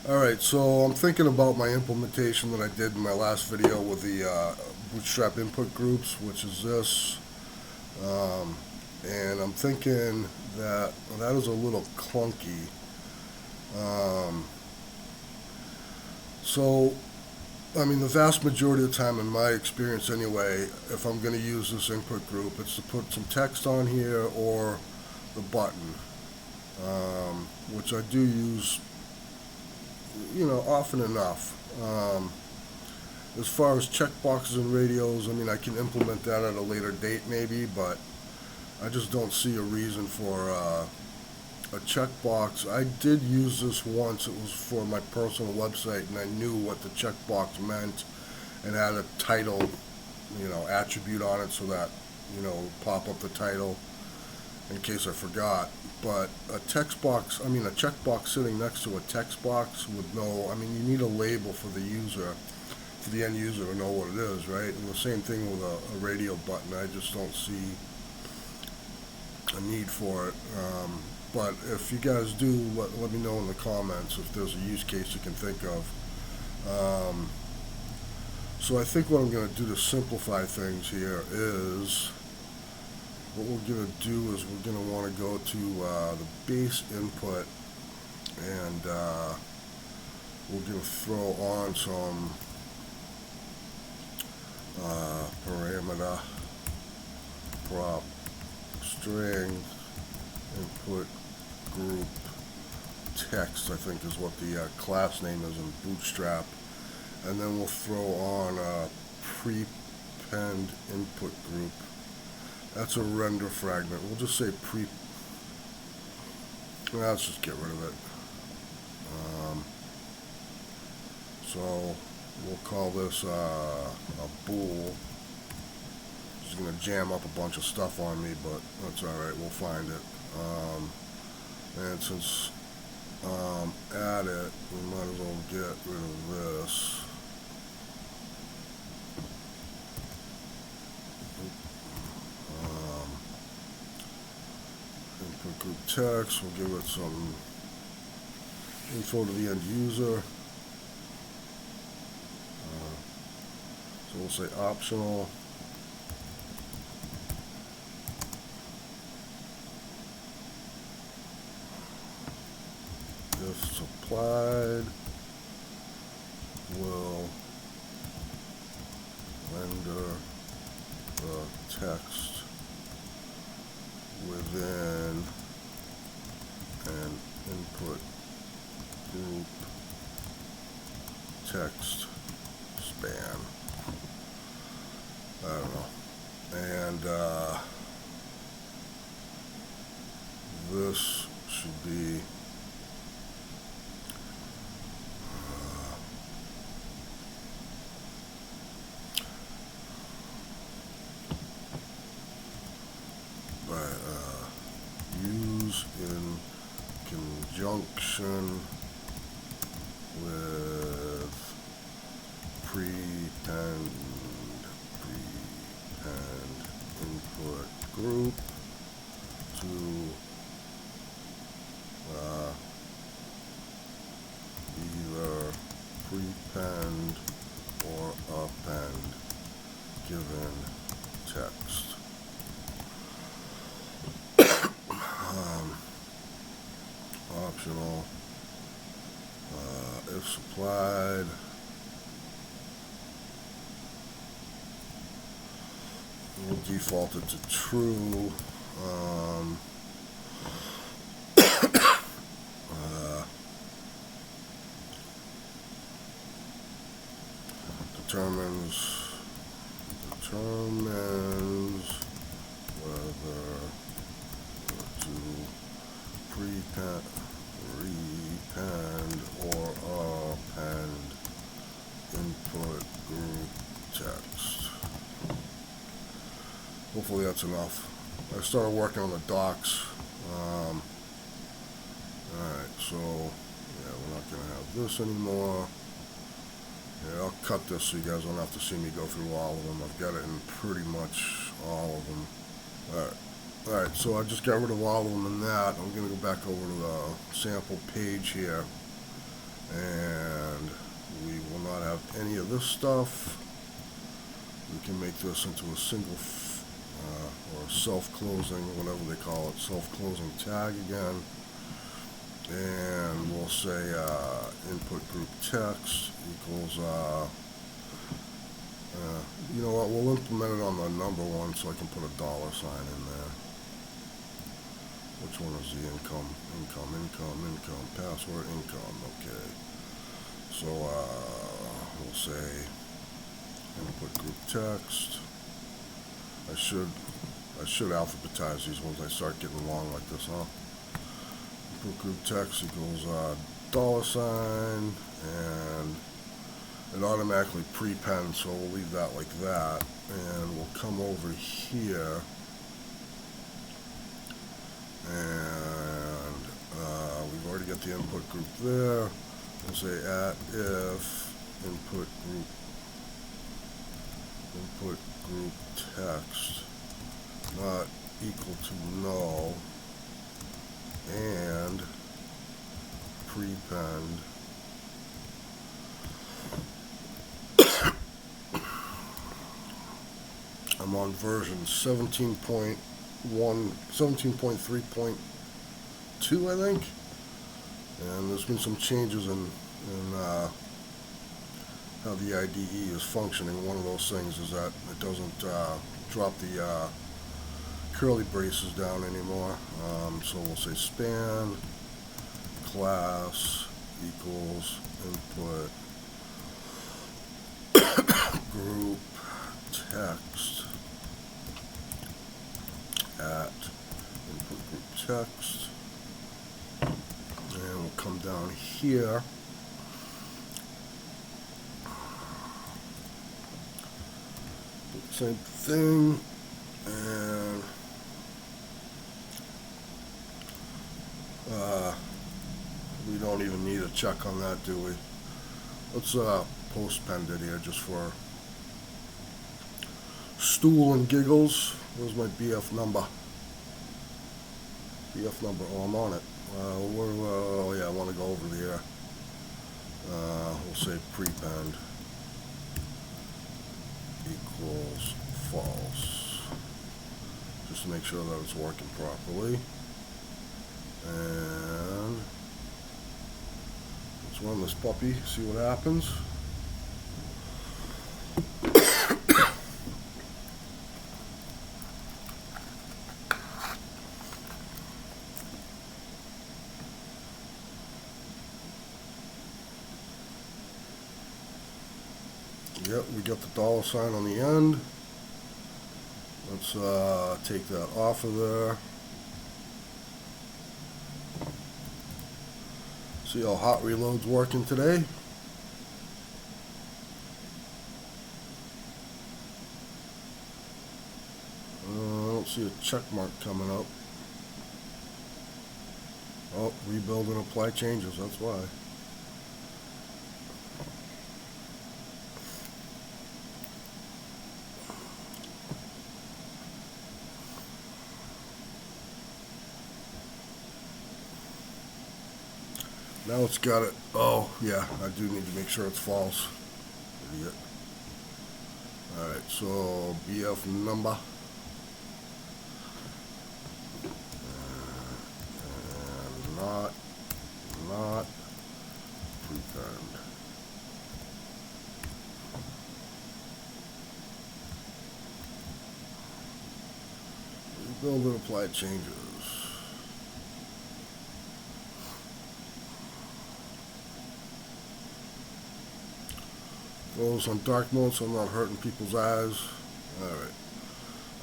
Alright, so I'm thinking about my implementation that I did in my last video with the Bootstrap input groups, which is this. Um, and I'm thinking that that is a little clunky. Um, so, I mean, the vast majority of the time, in my experience anyway, if I'm going to use this input group, it's to put some text on here or the button, which I do use, often enough. As far as checkboxes and radios, I mean, I can implement that at a later date maybe, but I just don't see a reason for a checkbox. I did use this once. It was for my personal website, and I knew what the checkbox meant and had a title, attribute on it so that, pop up the title in case I forgot. But a text box, I mean, a checkbox sitting next to a text box with no, I mean, you need a label for the user, for the end user to know what it is, right? And the same thing with a radio button. I just don't see a need for it. But if you guys do, let me know in the comments if there's a use case you can think of. Um, so I think what I'm going to do to simplify things here is what we're going to do is we're going to want to go to the base input, and we're going to throw on some parameter prop string input group text, I think is what the class name is in Bootstrap, and then we'll throw on a prepend input group. That's a render fragment. We'll just say let's just get rid of it. So we'll call this a bool. It's going to jam up a bunch of stuff on me, but that's alright, we'll find it. And since at it, we might as well get rid of this. Input group text, we'll give it some info to the end user. So we'll say optional. If supplied, will render the text within an input group text span. I don't know. And this should be use in conjunction with prepend input group to either prepend or append given text. Optional, if supplied, we'll default it to true. Determines whether to prepend or append input group text. Hopefully that's enough. I started working on the docs. Alright, so yeah, we're not going to have this anymore. Yeah, I'll cut this so you guys don't have to see me go through all of them. I've got it in pretty much all of them. Alright, so I just got rid of all of them in that. I'm going to go back over to the sample page here. and we will not have any of this stuff. We can make this into a single or self-closing, whatever they call it, self-closing tag again. And we'll say input group text equals, you know what, we'll implement it on the number one so I can put a $sign in there. Which one is the income? Income, password, income, okay. So we'll say input group text. I should alphabetize these once I start getting long like this, huh? Input group text equals $sign, and it automatically prepends, so we'll leave that like that, and we'll come over here, and we've already got the input group there. We'll say if input group text not equal to null, and prepend I'm on version 17.3.2, I think, and there's been some changes in how the IDE is functioning. One of those things is that it doesn't drop the curly braces down anymore. So we'll say span class equals input group text at input group text, and we'll come down here. Same thing, and we don't even need a check on that, do we? Let's postpend it here just for stool and giggles. Where's my BF number? BF number, oh, I'm on it. Oh yeah, I want to go over there. We'll say prepend equals false, just to make sure that it's working properly. And let's run this puppy, see what happens. Yep, we got the $sign on the end. Let's take that off of there. See how hot reload's working today. I don't see a check mark coming up. Oh, rebuild and apply changes, that's why. Now it's got it. Oh, yeah, I do need to make sure it's false. Idiot. Alright, so BF number. And not prepend. Rebuild and apply changes. Those on dark mode so I'm not hurting people's eyes.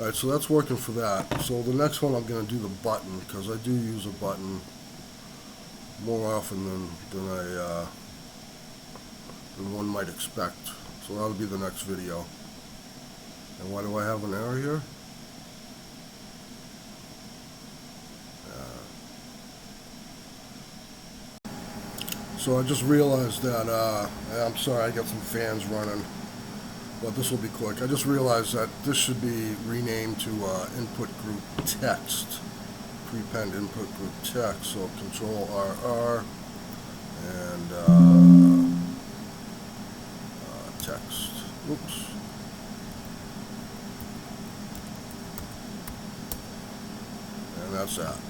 Alright, so that's working for that. So the next one I'm going to do the button, because I do use a button more often than one might expect. So that'll be the next video. And why do I have an error here? So I just realized that, I'm sorry, I got some fans running, but this will be quick. I just realized that this should be renamed to input group text, prepend input group text, so Control RR, and next. Oops. And that's that.